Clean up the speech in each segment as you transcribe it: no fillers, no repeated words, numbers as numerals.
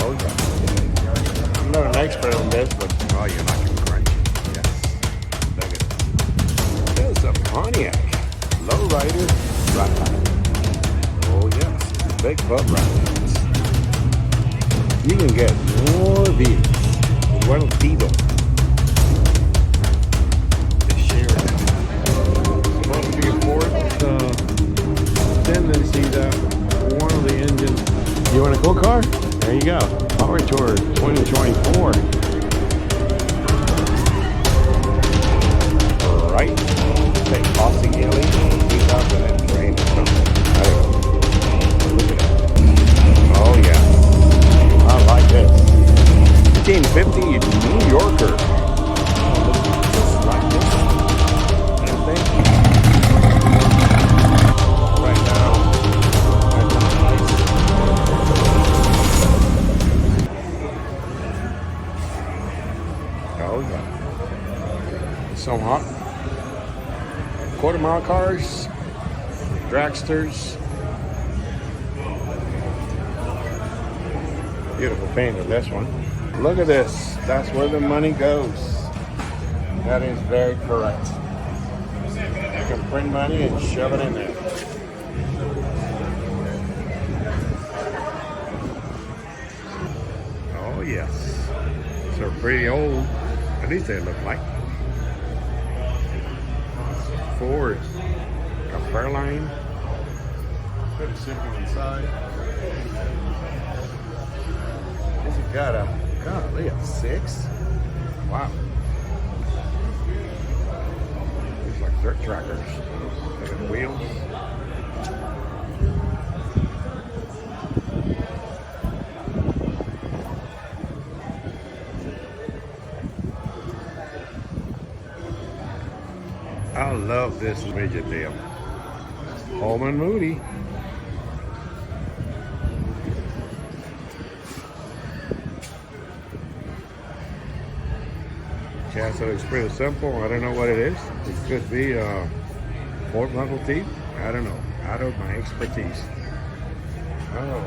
Oh, yeah. I'm not an expert on this, but oh, you like it crunchy. Yes. Look at it. There's a Pontiac lowrider ride. Oh, yes. Big butt rides. You can get more views with one Tito. The share supposed to be a fourth tendency that one of the engines. You want a cool car? There you go. Power Tour 2024. Right. Say glossy 2003 or something. I don't know. Look at that. Oh yeah. I like this. 1850 New Yorker. Just like this. And then right now. Oh yeah. So hot. Quarter-mile cars, dragsters. Beautiful paint of this one. Look at this. That's where the money goes. That is very correct. You can print money and shove it in there. Oh yes. So pretty old. At least they look like. Ford, a Fairlane, pretty simple inside. This has got a, golly, a 6. Wow. These like dirt trackers. Look at the wheels. I love this midget deal. Holman Moody. Chassis looks pretty simple. I don't know what it is. It could be a Ford Model T. I don't know. Out of my expertise. Oh,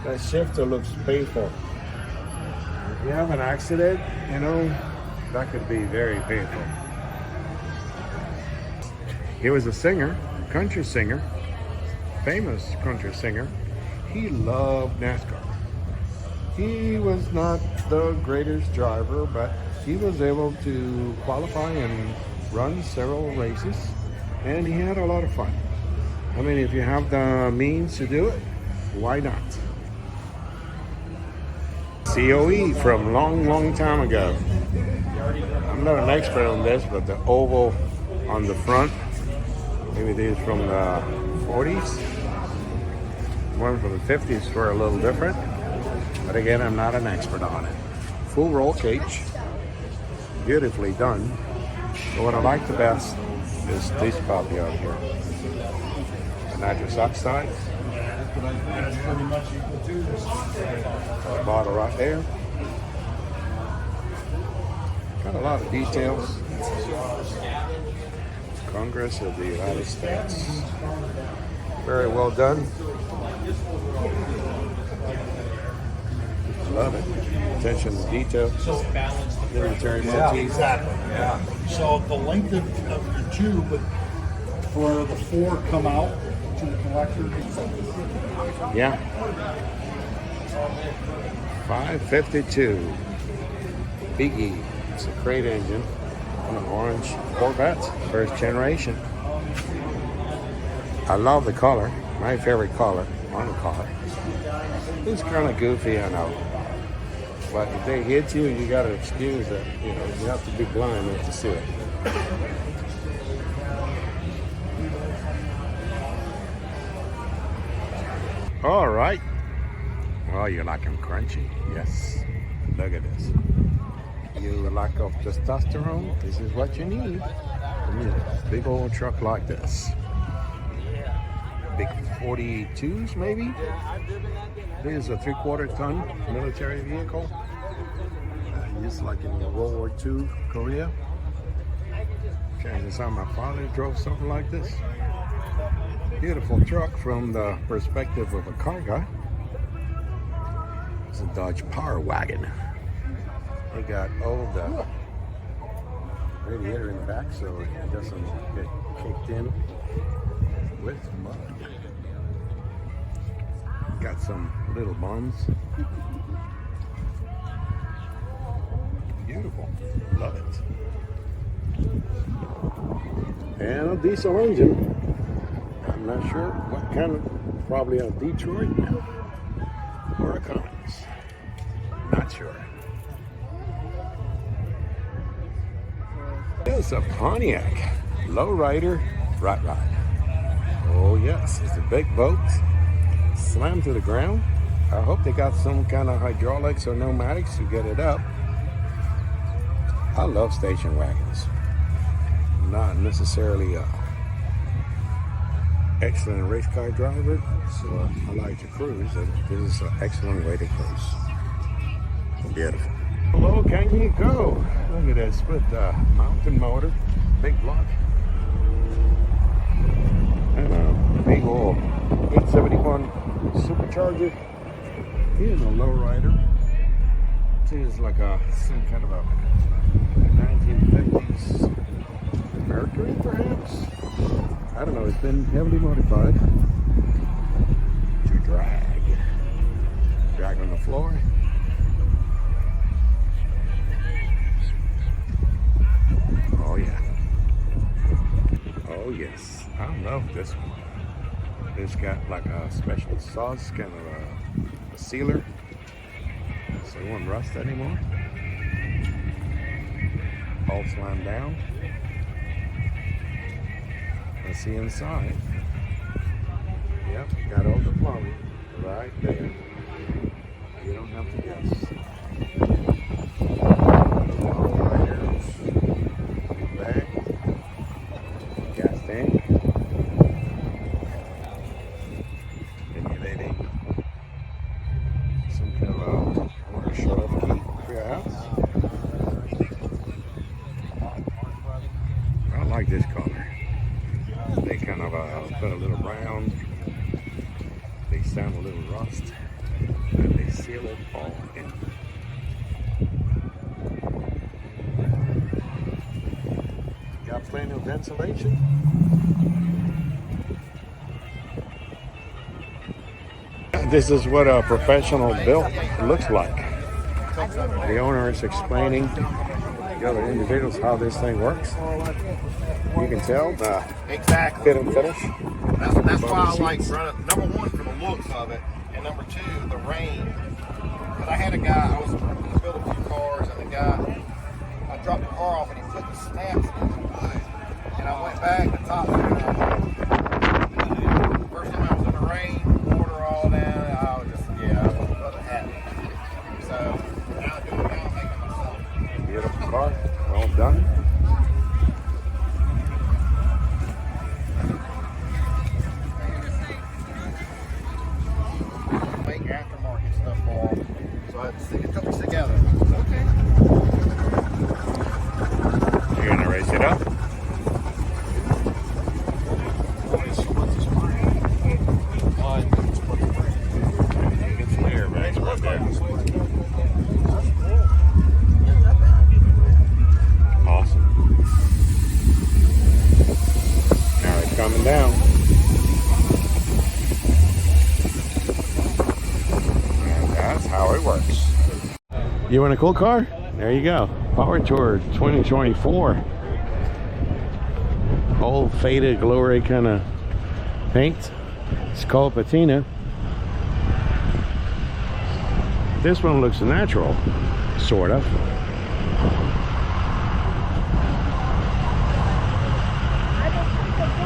that shifter looks painful. If you have an accident, you know, that could be very painful. He was a singer, country singer, famous country singer. He loved NASCAR. He was not the greatest driver, but he was able to qualify and run several races, and he had a lot of fun. I mean, if you have the means to do it, why not? COE from long time ago. I'm not an expert on this, but the oval on the front, maybe these from the 40s. One from the 50s were a little different. But again, I'm not an expert on it. Full roll cage, beautifully done. But what I like the best is this puppy out here. The nitrous oxide. The bottle right there. Got a lot of details. Congress of the United States. Very well done. Love it. Attention to detail. Just balance the Military pressure. motifs. Exactly. Yeah. So the length of your tube for the 4 come out to the collector. Yeah. 552. Biggie. It's a crate engine on an orange Corvette, first generation. I love the color. My favorite color on the car. It's kind of goofy, I know. But if they hit you, you got to excuse that. You know, you have to be blind not to see it. All right. Oh, you like them crunchy? Yes. Look at this. You lack of testosterone, this is what you need. A big old truck like this. Big 42s maybe? This is a 3/4 ton military vehicle. Just like in World War II, Korea. Chances are my father drove something like this. Beautiful truck from the perspective of a car guy. It's a Dodge Power Wagon. They got old radiator in the back so it doesn't get kicked in with mud. Got some little bums. Beautiful. Love it. And a diesel engine. I'm not sure what kind of, probably a Detroit or a Cummins. Not sure. It's a Pontiac lowrider rat rod. Oh yes, it's a big boat. Slammed to the ground. I hope they got some kind of hydraulics or pneumatics to get it up. I love station wagons. Not necessarily a excellent race car driver, so I like to cruise, and this is an excellent way to cruise. Beautiful. How low can you go? Look at this with the mountain motor, big block, and a big old 871 supercharger in a lowrider. It is like some kind of a 1950s Mercury, perhaps. I don't know. It's been heavily modified to drag on the floor. Oh yeah. Oh yes. I love this one. It's got like a special sauce, kind of a sealer, so it won't rust anymore. All slammed down. Let's see inside. Yep, got all the plumbing right there. You don't have to guess. Bag, gas tank, emulating some kind of a water shut-off key for your house. I like this color. They kind of put a little brown. They sound a little rust, and they seal it all in. Got plenty of ventilation. This is what a professional build looks like. The owner is explaining the other individuals how this thing works. You can tell the Exactly. fit and finish. That's why I like running. Number one, for the looks of it, and number two, the rain. Because I had a guy, I was going to build a few cars, and the guy, I dropped the car off, and he put the snaps in the wood. And I went back, the top, first time I was in the rain, water all down, I was just, I wasn't happy. So, now I do it now, I'm making myself. Beautiful car. Well done. Make aftermarket stuff for them. So I had to stick a couple together. Okay. You're gonna raise it up. It's clear, but it's right there. Awesome. Now it's coming down. And that's how it works. You want a cool car? There you go. Power Tour 2024. Old faded glory kind of paint. It's called patina. This one looks natural, sort of.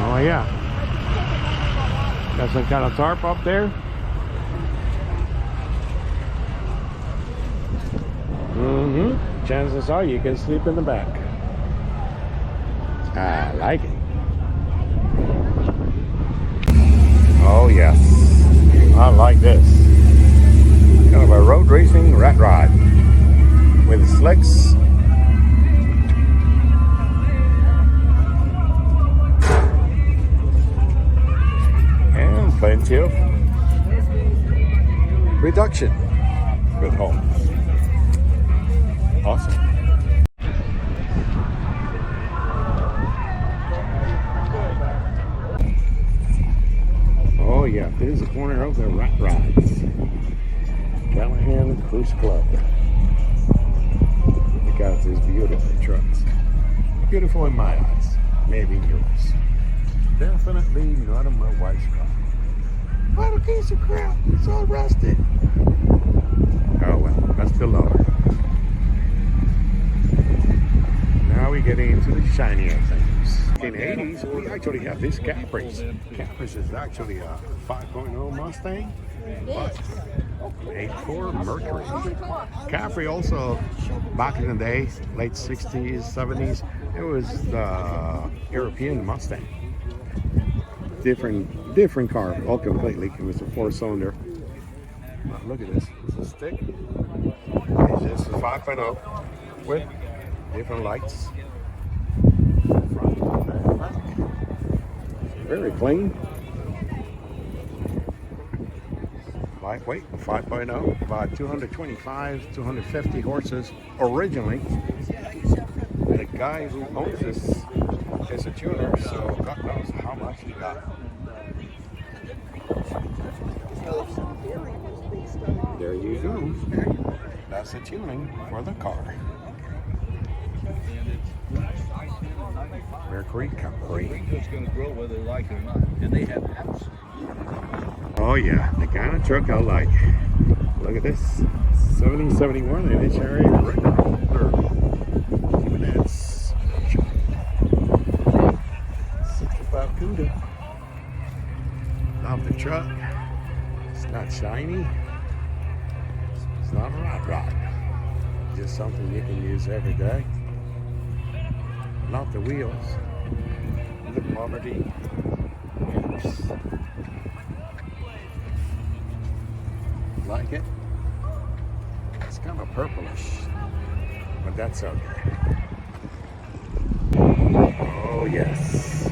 Oh yeah. Got some kind of tarp up there. Chances are you can sleep in the back. I like it. Oh yes, I like this. Kind of a road racing rat rod with slicks. And plenty of reduction for homes. Awesome. Oh yeah, this is the corner of the Rat Rides. Callahan Cruise Club. Look at these beautiful trucks. Beautiful in my eyes, maybe yours. Definitely not in my wife's car. What a piece of crap, it's all rusted. Oh well, that's the lower. Now we get into the shinier things. In the 80s, we actually have these Capris. Capris is actually a 5.0 Mustang, but made for Mercury. Capri also, back in the day, late 60s, 70s, it was the European Mustang. Different car, all completely. It was a 4-cylinder. Look at this. It's a stick. It's just a 5.0 with different lights. Very clean. Lightweight, 5.0, about 225, 250 horses originally. The guy who owns this is a tuner, so God knows how much he got. There you go. That's the tuning for the car. Mercury Capri. It's going to grow whether they like it or not. And they have apps. Oh yeah, the kind of truck I like. Look at this. 1771 in this area. Record holder. Even that's 65 Cuda. Love the truck. It's not shiny. It's not a rot rod. Just something you can use every day. Love the wheels. The poverty. Yes. Like it? It's kind of purplish, but that's okay. Oh yes.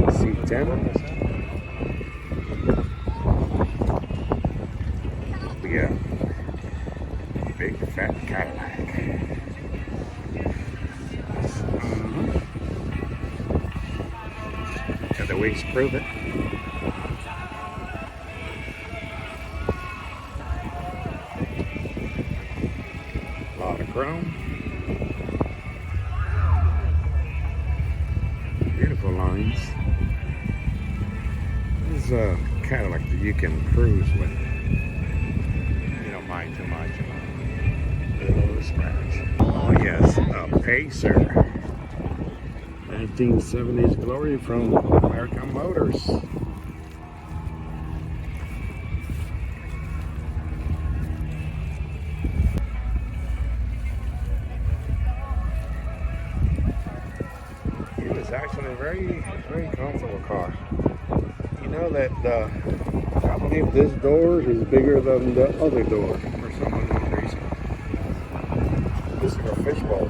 C10. Yeah. Big fat Cadillac. The wheels prove it. A lot of chrome. Beautiful lines. This is a Cadillac that you can cruise with. You don't mind too much. A little scratch. Oh yes, a Pacer. 1970s glory from American Motors. It was actually a very comfortable car. You know that I believe this door is bigger than the other door for some unknown reason. This is a fishbowl.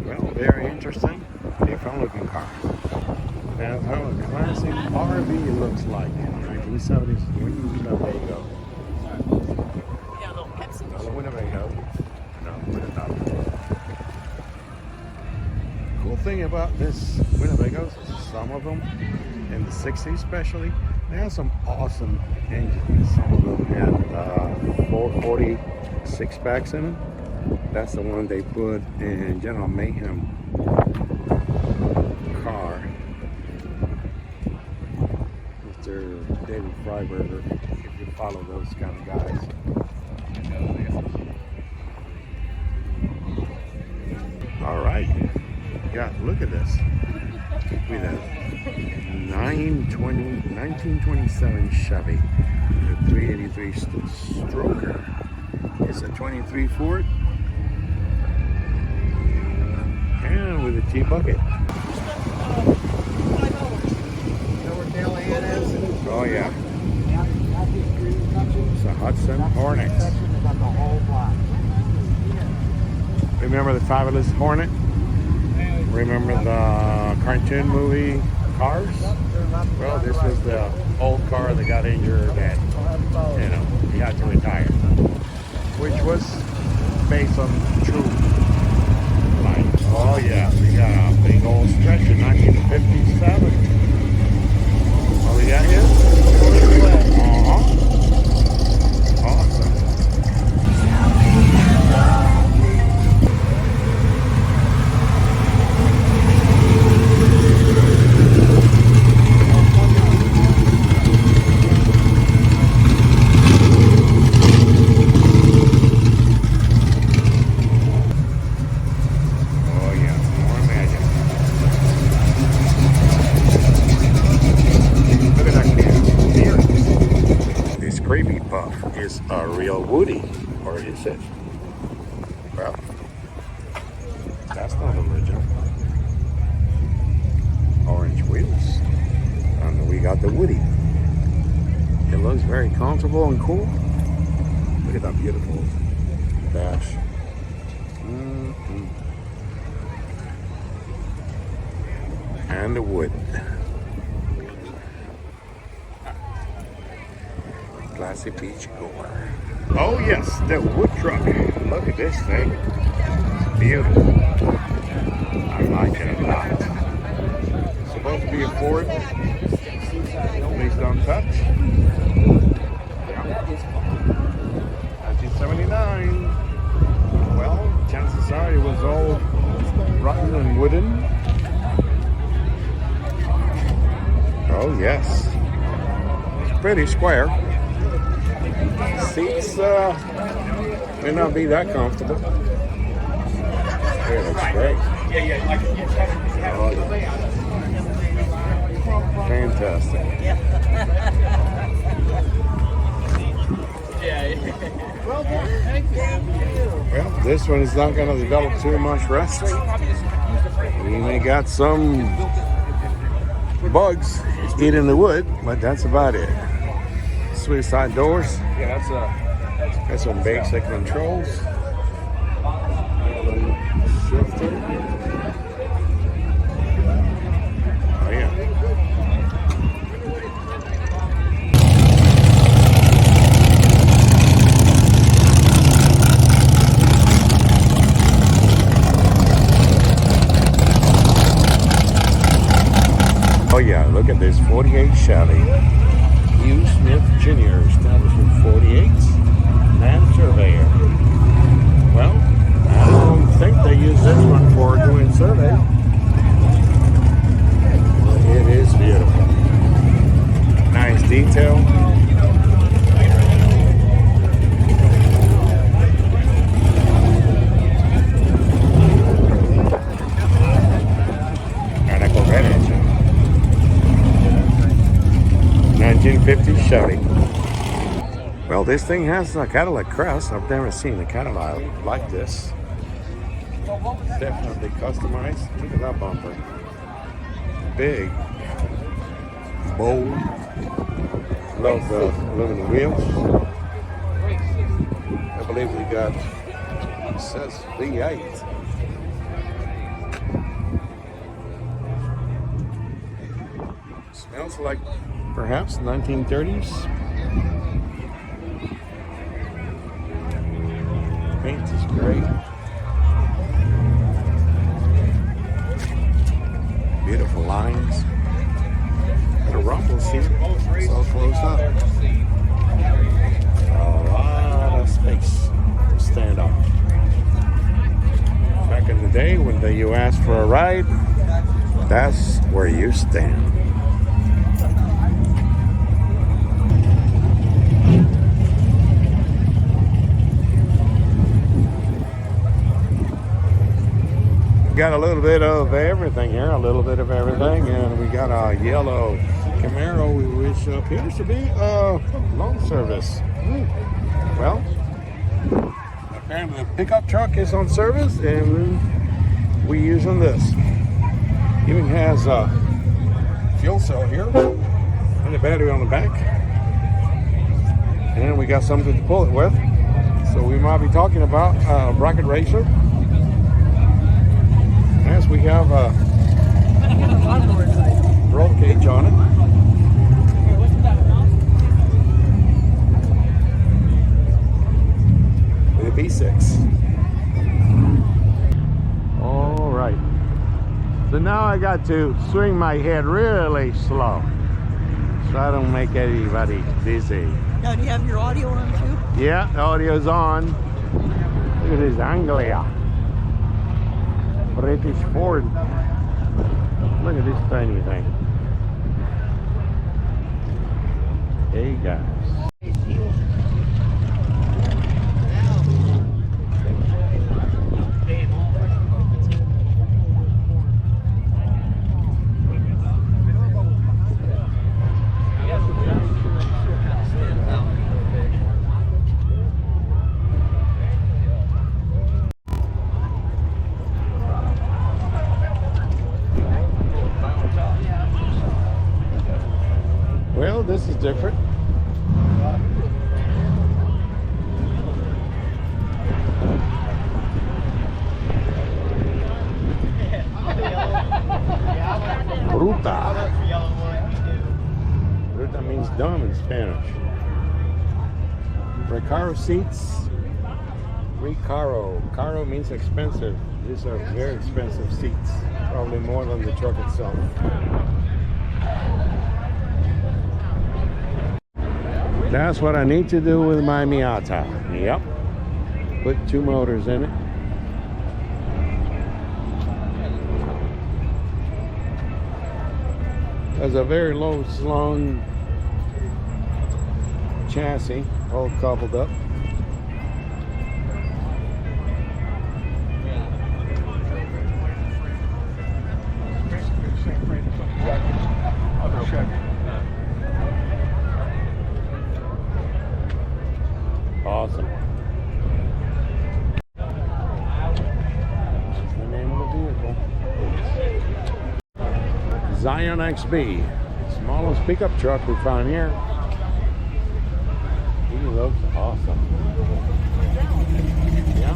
Well, very interesting, different looking car. That's how a classic RV looks like. 1970s Winnebago. Yeah, a little Pepsi. Another Winnebago. No, another. Cool thing about this Winnebagos is some of them, in the 60s especially, they have some awesome engines. Some of them had 440 6-packs in them. That's the one they put in General Mayhem car. Mr. David Freiberger, if you follow those kind of guys. All right. Yeah, look at this. With a 1927 Chevy, the 383 stroker. It's a 23 Ford. And with a T-bucket. Oh yeah. It's a Hudson Hornet. Remember the fabulous Hornet? Remember the cartoon movie Cars? Well, this was the old car that got injured and, you know, he had to retire. Which was based on true life. Oh yeah, we got a big old stretch in 1957. Oh, we got here? Awesome. Oh yeah, more magic. Look at that can. This creepy puff is a real Woody, or is it? Well, that's not original. Orange wheels. And we got the Woody. It looks very comfortable and cool. Look at that beautiful dash. And the wood. Classic beach goer. Oh yes, the wood truck. Look at this thing. It's beautiful. I like it a lot. It's supposed to be a Ford. Please don't touch. Yeah. 1979. Well, chances are it was all rotten and wooden. Oh yes, it's pretty square. Seats may not be that comfortable. It looks great. Oh, yeah. Fantastic. Well, this one is not going to develop too much rust. We may got some bugs eating the wood, but that's about it. Suicide doors. Yeah, That's some basic controls. Shifter. Oh yeah. Oh yeah, look at this 48 Chevy. Hugh Smith Jr. established in 48. Man surveyor. Well, I don't think they use this one for doing survey. But it is beautiful. Nice detail. And a Corvette engine. 1950 Chevy. Well, this thing has a Cadillac crest. I've never seen a Cadillac like this. Definitely customized. Look at that bumper. Big. Bold. Love the aluminum wheels. I believe we got, it says V8. Smells like perhaps 1930s. Paint is great. Beautiful lines. And a rumble seat. So close up. A lot of space to stand up. Back in the day when you asked for a ride, that's where you stand. Got a little bit of everything here, and we got a yellow Camaro, which appears to be a loan service. Well, apparently the pickup truck is on service, and we using this. Even has a fuel cell here, and a battery on the back, and we got something to pull it with. So we might be talking about a bracket racer. Yes, we have a But I got a lawnmower inside. roll cage on it. Here, what's that one? With a V6. All right. So now I got to swing my head really slow so I don't make anybody dizzy. Now, do you have your audio on too? Yeah, the audio's on. Look at this Anglia. British Ford. Look at this tiny thing. Hey guys. Well, this is different. Bruta. Bruta means dumb in Spanish. Recaro seats. Recaro. Caro means expensive. These are very expensive seats. Probably more than the truck itself. That's what I need to do with my Miata. Yep. Put 2 motors in it. There's a very low slung chassis, all coupled up. Awesome. That's the name of the vehicle. Zion XB. Smallest pickup truck we found here. He looks awesome. Yeah.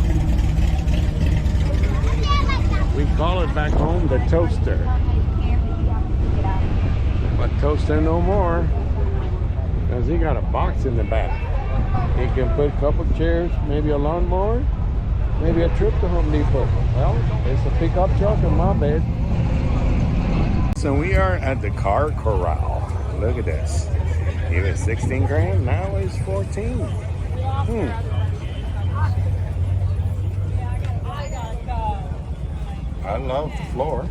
We call it back home the toaster. But toaster no more. Because he got a box in the back. He can put a couple chairs, maybe a lawnmower, maybe a trip to Home Depot. Well, it's a pickup truck in my bed. So we are at the car corral. Look at this. He was 16 grand, now he's 14. I love the floor.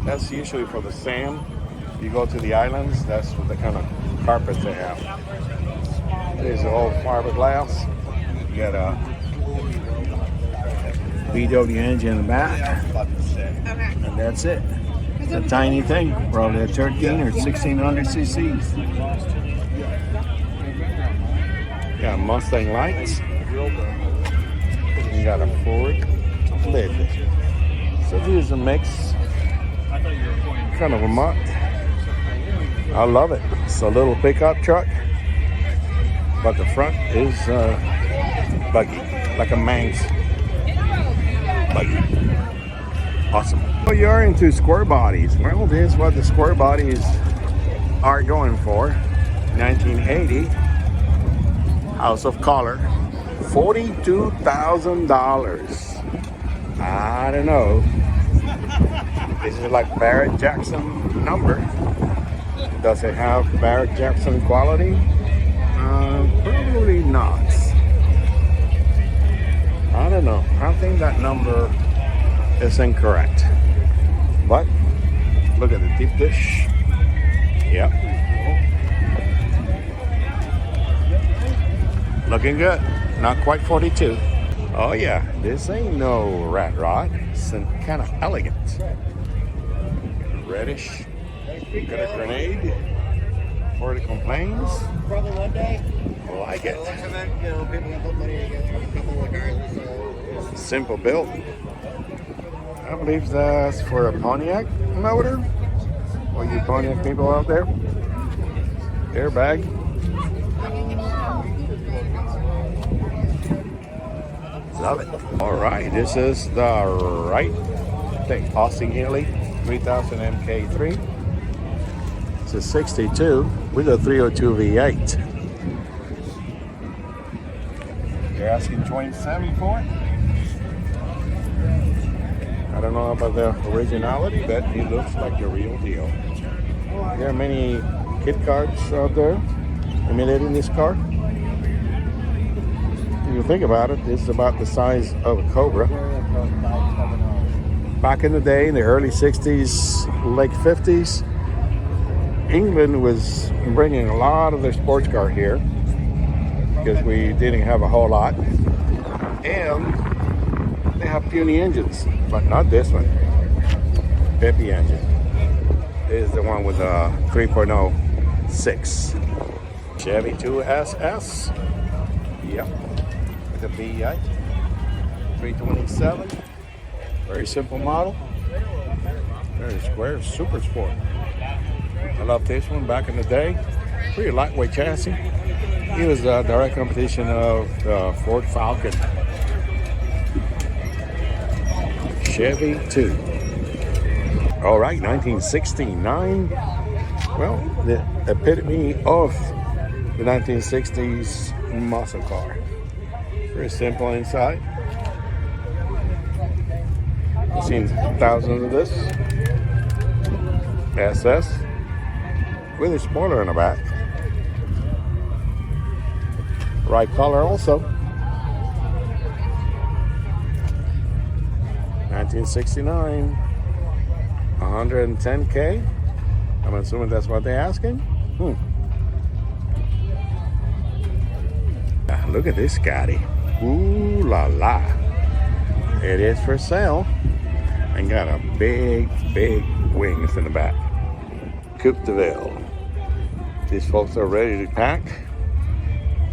That's usually for the sand. You go to the islands, that's what the kind of carpets they have. There's all fiberglass. You got a VW engine in the back. And that's it. It's a tiny thing, probably a 13 or 1600 cc's. Got Mustang lights. You got a Ford lid. So this is a mix, kind of a mutt. I love it. It's a little pickup truck, but the front is buggy, like a Manx buggy. Awesome. Well, you're into square bodies. Well, here's what the square bodies are going for. 1980 House of Color, $42,000. I don't know. This is like Barrett Jackson number. Does it have Barrett Jackson quality? Probably not. I don't know. I think that number is incorrect. But look at the deep dish. Yep. Looking good. Not quite 42. Oh yeah, this ain't no rat rod. It's kind of elegant. Reddish. Got a grenade. For the complaints. Probably one day. Like it. Looks of it, you know, people have put money together, a couple of guys, so Simple build. I believe that's for a Pontiac motor. All you Pontiac people out there. Airbag. Love it. All right, this is the right think. Austin Healey, 3000 MK3. It's a 62 with a 302 V8. They're asking 27 for it. I don't know about the originality, but it looks like the real deal. There are many kit cards out there imitating this car. If you think about it, it's about the size of a Cobra. Back in the day, in the early 60s, late 50s, England was bringing a lot of their sports car here because we didn't have a whole lot. And they have puny engines, but not this one. Peppy engine. This is the one with a 3.06. Chevy 2SS. Yep. With a V8. 327. Very simple model. Very square, super sport. I love this one back in the day. Pretty lightweight chassis. It was a direct competition of the Ford Falcon. Chevy 2. All right, 1969. Well, the epitome of the 1960s muscle car. Very simple inside. I've seen thousands of this. SS. With a spoiler in the back. Right color also. 1969. 110K. I'm assuming that's what they're asking. Look at this Scotty. Ooh la la. It is for sale. And got a big wings in the back. Coupe de Ville. These folks are ready to pack.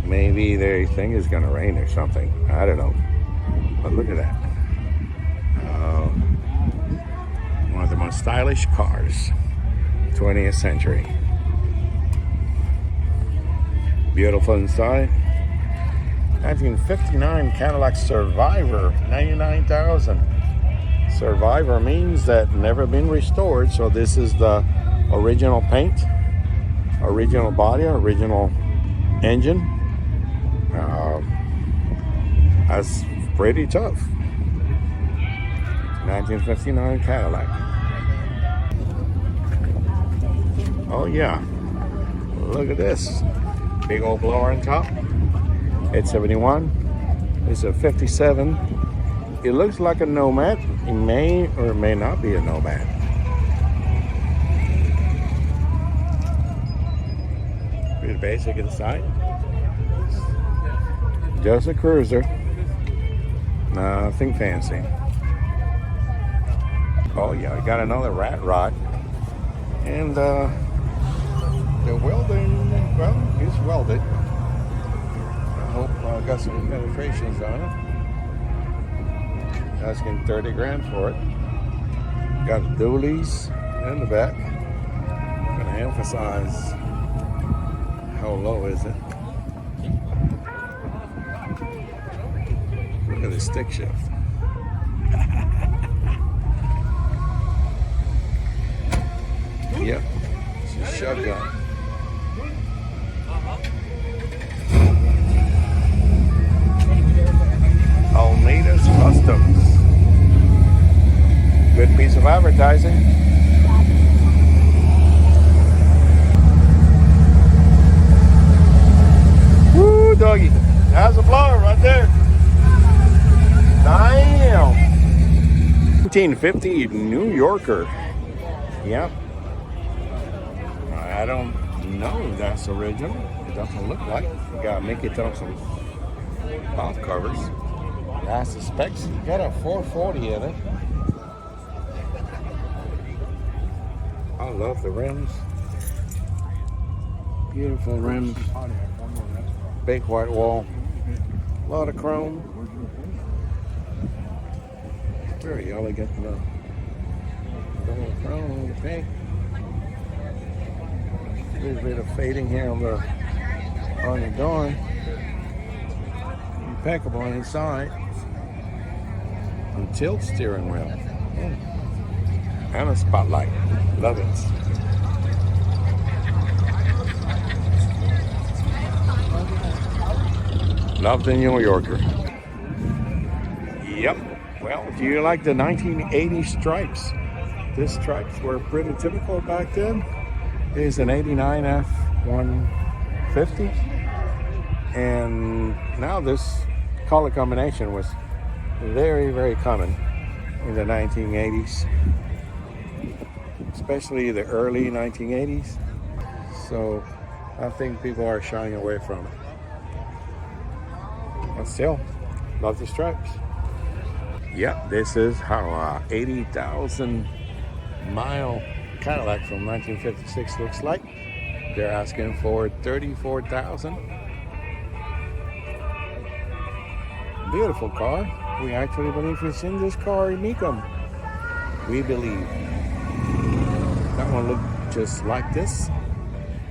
Maybe they think it's gonna rain or something. I don't know. But look at that. One of the most stylish cars, 20th century. Beautiful inside. 1959 Cadillac Survivor, 99,000. Survivor means that never been restored, so this is the original paint, original body, original engine. That's pretty tough. 1959 Cadillac. Oh yeah, look at this. Big old blower on top. 871. It's a 57. It looks like a Nomad. It may or may not be a Nomad. Pretty basic inside. Just a cruiser. Nothing fancy. Oh yeah, I got another rat rod. And the welding, well, it's welded. I hope I got some penetrations on it. Asking 30 grand for it. Got dualies in the back. I'm gonna emphasize how low is it. Look at the stick shift. Yep, it's a shotgun. Almeida's Customs. Good piece of advertising. Woo, doggy. That's a blower right there. Damn. 1950 New Yorker. Yep. I don't know if that's original. It doesn't look like. You gotta make it on some mouth covers. That's the specs. Got a 440 in it. I love the rims. Beautiful rims. Big white wall. A lot of chrome. Very elegant. Double chrome pink. A little bit of fading here on the door. Impeccable inside. And tilt steering wheel. and a spotlight. Love it. Love the New Yorker. Yep. Well, do you like the 1980 stripes? These stripes were pretty typical back then. Here's an 89 F-150. And now this color combination was very, very common in the 1980s. Especially the early 1980s. So I think people are shying away from it. But still, love the stripes. Yep, this is how 80,000 mile Cadillac from 1956 looks like. They're asking for $34,000. Beautiful car. We actually believe it's in this car in Mecum. We believe. That one looked just like this.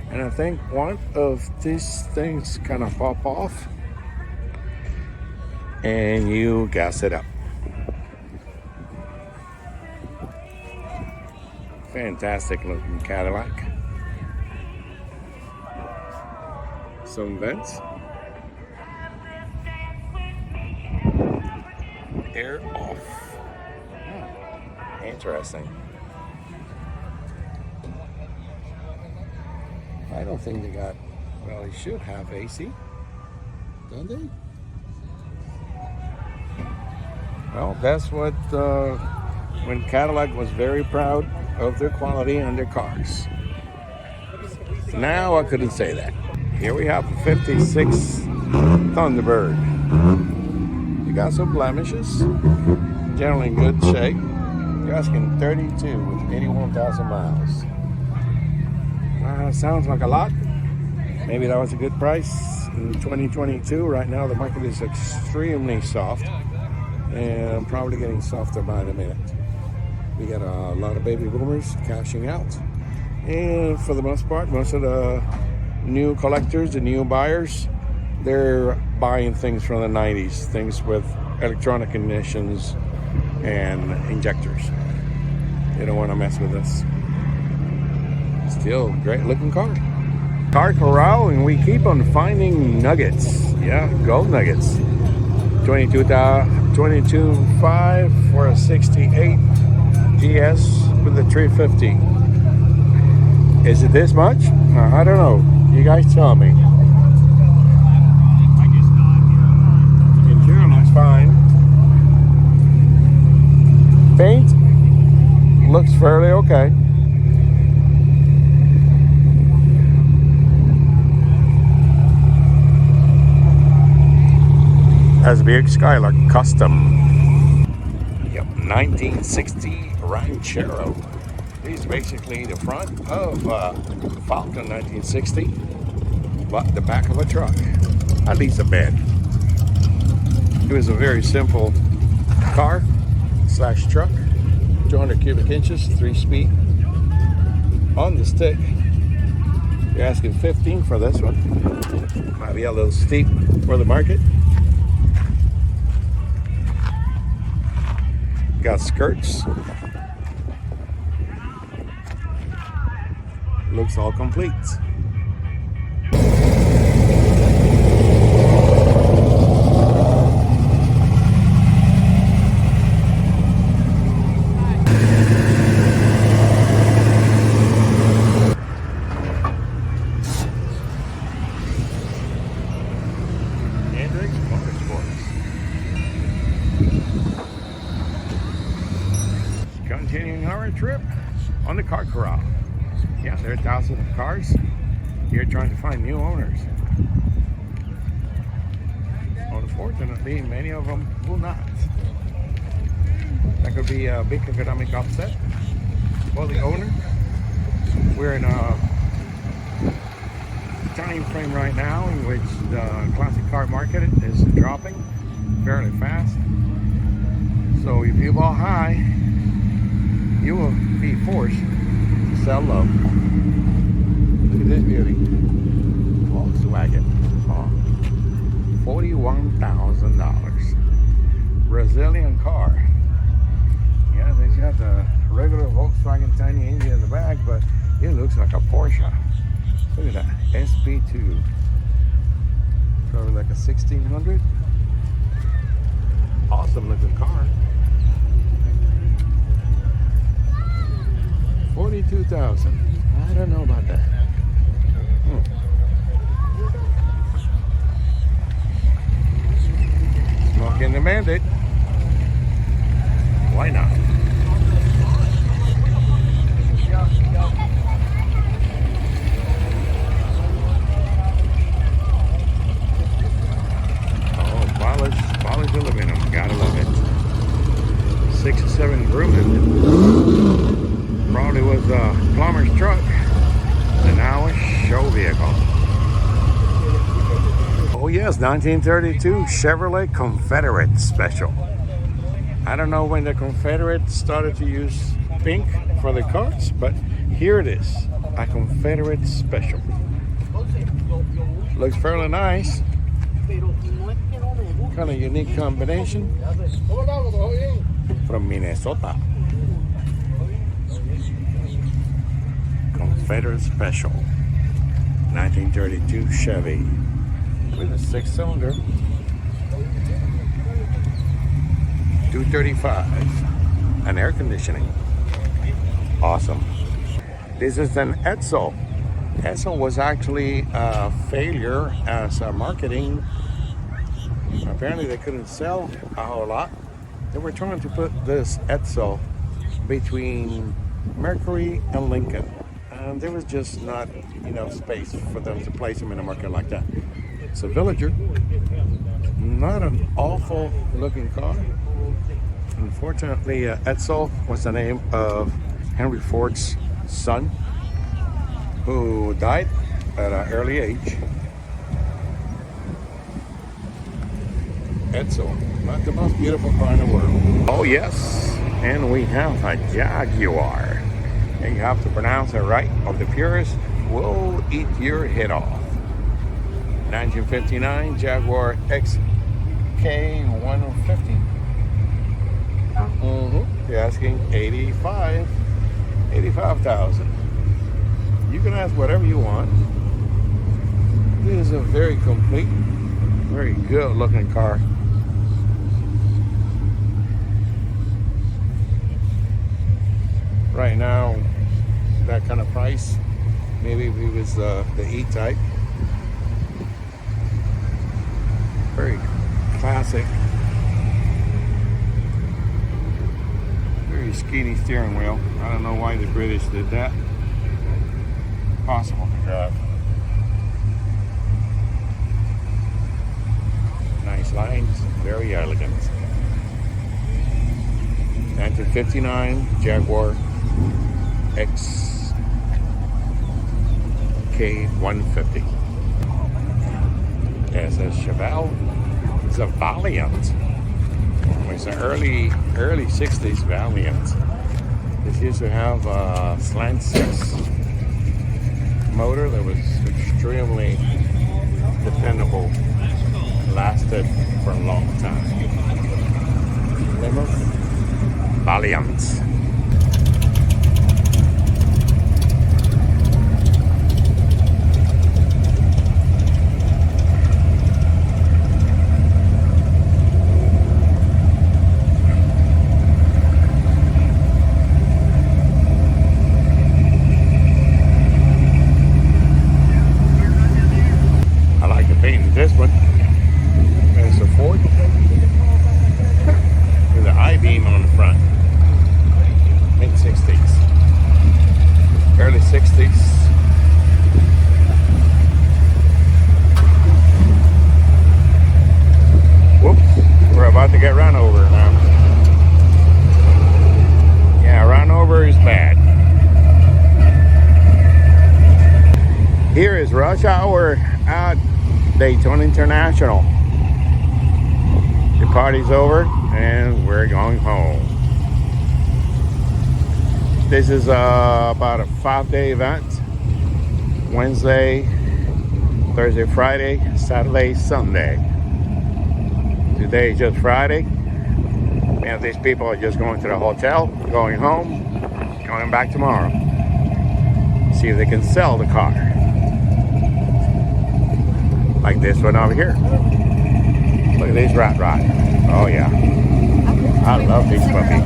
And I think one of these things kind of pop off and you gas it up. Fantastic looking Cadillac. Some vents. Air off. Interesting. I don't think they got, well, they should have AC, don't they? Well, that's what, when Cadillac was very proud of their quality and their cars. Now I couldn't say that. Here we have a 56 Thunderbird. You got some blemishes, generally in good shape. You're asking 32 with 81,000 miles. Sounds like a lot. Maybe that was a good price in 2022. Right now the market is extremely soft and probably getting softer by the minute. We got a lot of baby boomers cashing out, and for the most part, most of the new collectors, the new buyers, they're buying things from the 90s, things with electronic ignitions and injectors. They don't want to mess with this. Still great looking car. Car corral, and we keep on finding nuggets. Yeah, gold nuggets. 22.5 for a 68 GS with a 350. Is it this much? I don't know. You guys tell me. Interior looks fine. Paint looks fairly okay. Has a big Skylark Custom. Yep, 1960 Ranchero. This is basically the front of Falcon 1960, but the back of a truck, at least a bed. It was a very simple car slash truck, 200 cubic inches, 3-speed. On the stick, you're asking 15 for this one. Might be a little steep for the market. Got skirts. Looks all complete. Continuing our trip on the car corral. Yeah, there are thousands of cars here trying to find new owners. Unfortunately, many of them will not. That could be a big economic upset for the owner. We're in a time frame right now in which the classic car market is dropping fairly fast. So if you bought high, you will be forced to sell low. Look at this beauty. Volkswagen. Oh, $41,000. Brazilian car. Yeah, they got the regular Volkswagen tiny engine in the back, but it looks like a Porsche. Look at that, SP2. Probably like a 1600. Awesome looking car. 42,000. I don't know about that. Smoking the Bandit. Why not? Oh, polished aluminum. Gotta love it. 67 grooming. Probably was a plumber's truck. And now a show vehicle. Oh yes, 1932 Chevrolet Confederate Special. I don't know when the Confederates started to use pink for the cars, but here it is, a Confederate Special. Looks fairly nice. Kind of unique combination. From Minnesota. Confederate Special. 1932 Chevy. With a 6-cylinder. 235. And air conditioning. Awesome. This is an Edsel. Edsel was actually a failure as a marketing. Apparently they couldn't sell a whole lot. They were trying to put this Edsel between Mercury and Lincoln. And there was just not enough space for them to place them in a market like that. It's a Villager. Not an awful looking car. Unfortunately, Edsel was the name of Henry Ford's son, who died at an early age. Edsel, not the most beautiful car in the world. Oh yes, and we have a Jaguar. And you have to pronounce it right, or the purists will eat your head off. 1959 Jaguar XK150. They're asking 85,000. You can ask whatever you want. This is a very complete, very good looking car. Right now, that kind of price, maybe if it was the E-Type. Very classic. Very skinny steering wheel. I don't know why the British did that. Possible to drive. Nice lines, very elegant. 1959 Jaguar XK150. SS Chevelle. It's a Valiant. It's an early 60s Valiant. This used to have a slant 6 motor that was extremely dependable. Lasted for a long time. Remember? Valiant. I like the paint in this one. It's a Ford. There's an I-beam on the front. Mid-60s. Early 60s. Whoops. We're about to get run over now. Yeah, run over is bad. Here is rush hour at Daytona International. The party's over and we're going home. This is about a 5-day event. Wednesday, Thursday, Friday, Saturday, Sunday. Today is just Friday. And these people are just going to the hotel, going home, coming back tomorrow. See if they can sell the car. Like this one over here. Look at these rat rod. Oh yeah. I love these puppies.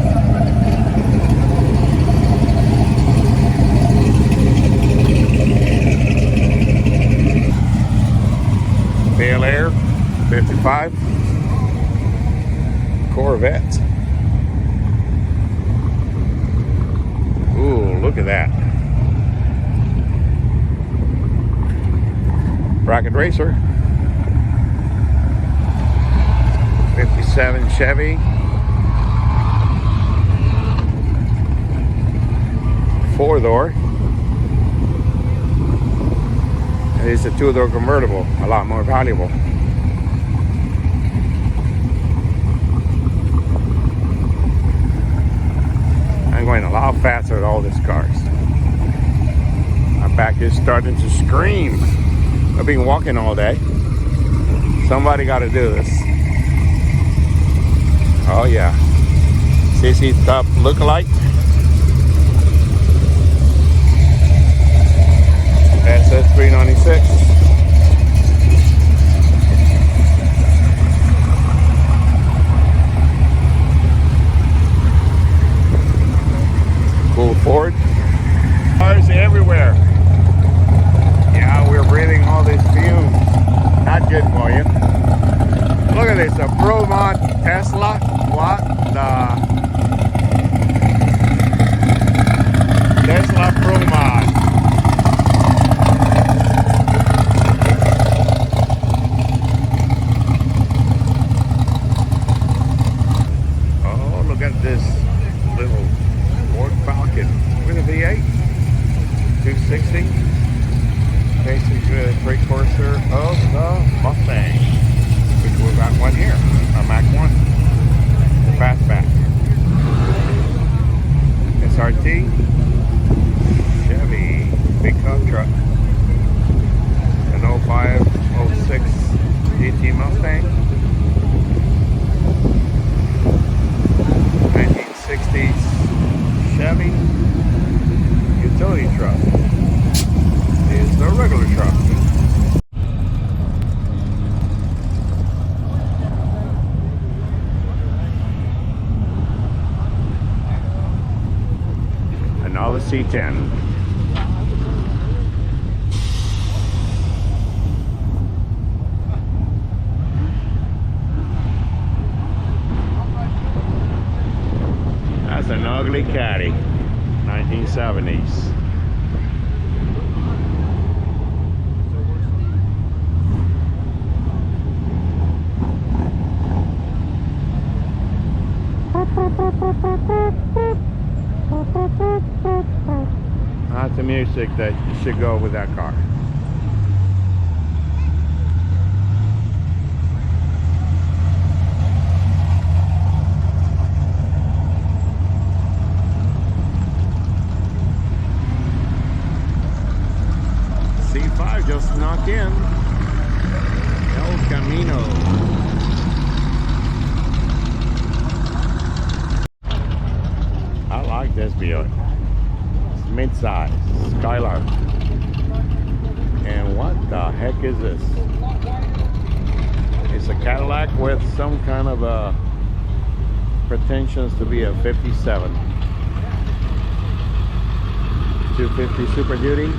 Bel Air 55 Corvette. Ooh, look at that. Bracket Racer. 57 Chevy. 4-door. And it's a 2-door convertible, a lot more valuable. I'm going a lot faster with all these cars. My back is starting to scream. I've been walking all day. Somebody got to do this. Oh yeah. CC Top lookalike. SS396. Cool Ford. Cars everywhere. Yeah, we're breathing all these fumes. Not good for you. Look at this, a Pro Mod Tesla. What the? Tesla Pro Mod. Oh, look at this little Ford Falcon with a V8. 260. Basically, precursor of the Mustang, which we've got one here, a Mach 1, the fastback. SRT, Chevy, big hub truck, an 05, 06 GT Mustang, 1960s Chevy, utility truck. Is the regular truck. Another C10. That's an ugly caddy. 1970s. That's the music that should go with that car. C5 just snuck in. El Camino. I like this Buick. It's mid-size, Skylark. And what the heck is this? It's a Cadillac with some kind of pretensions to be a 57. 250 Super Duty.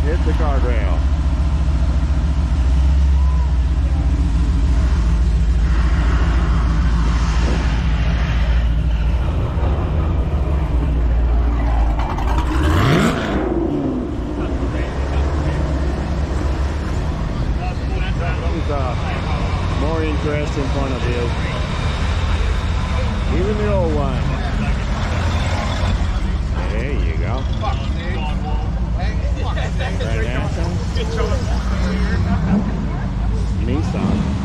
Hit the guardrail. More interesting point of view. Even the old one. There you go. Nissan.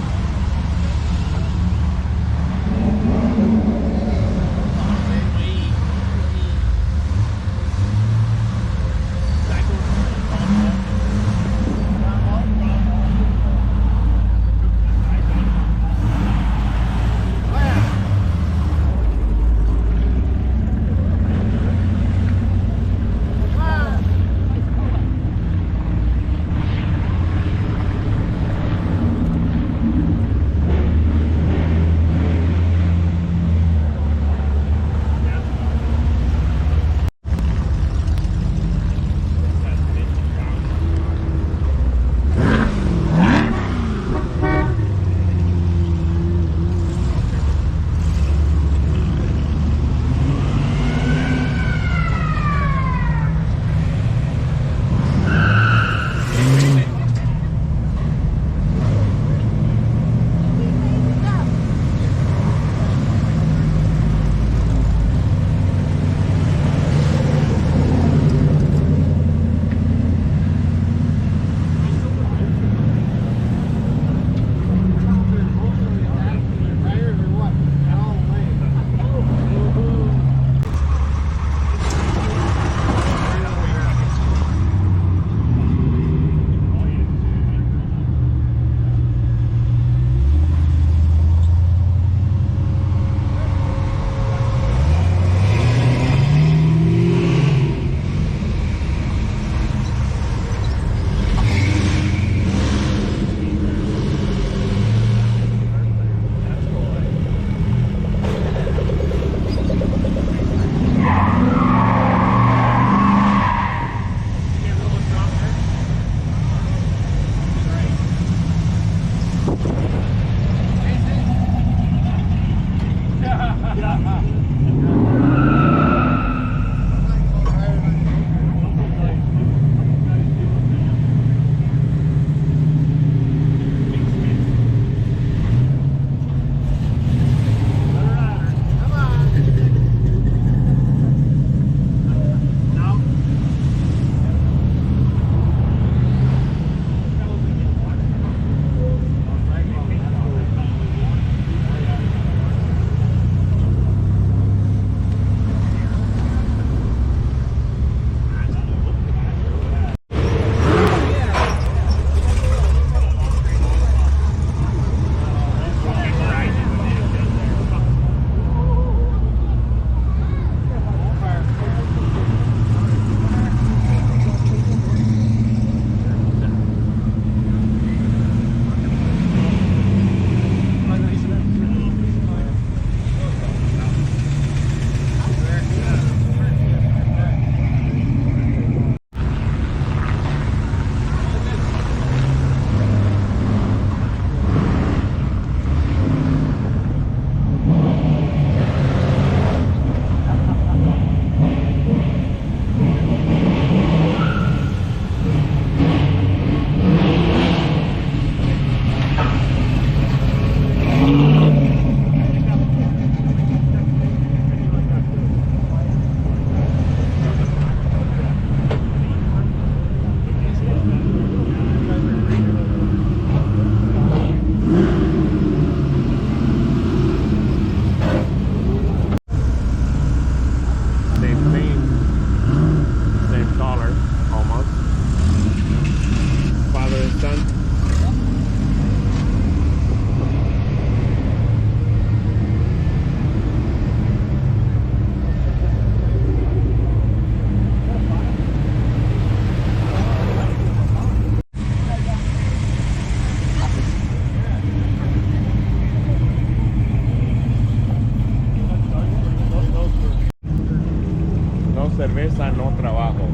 cerveza, no trabajo.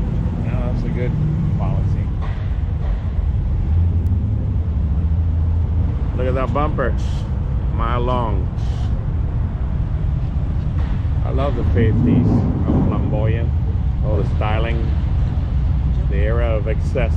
Yeah, that's a good policy. Look at that bumper, mile long. I love the 50s, flamboyant, all the styling, the era of excess.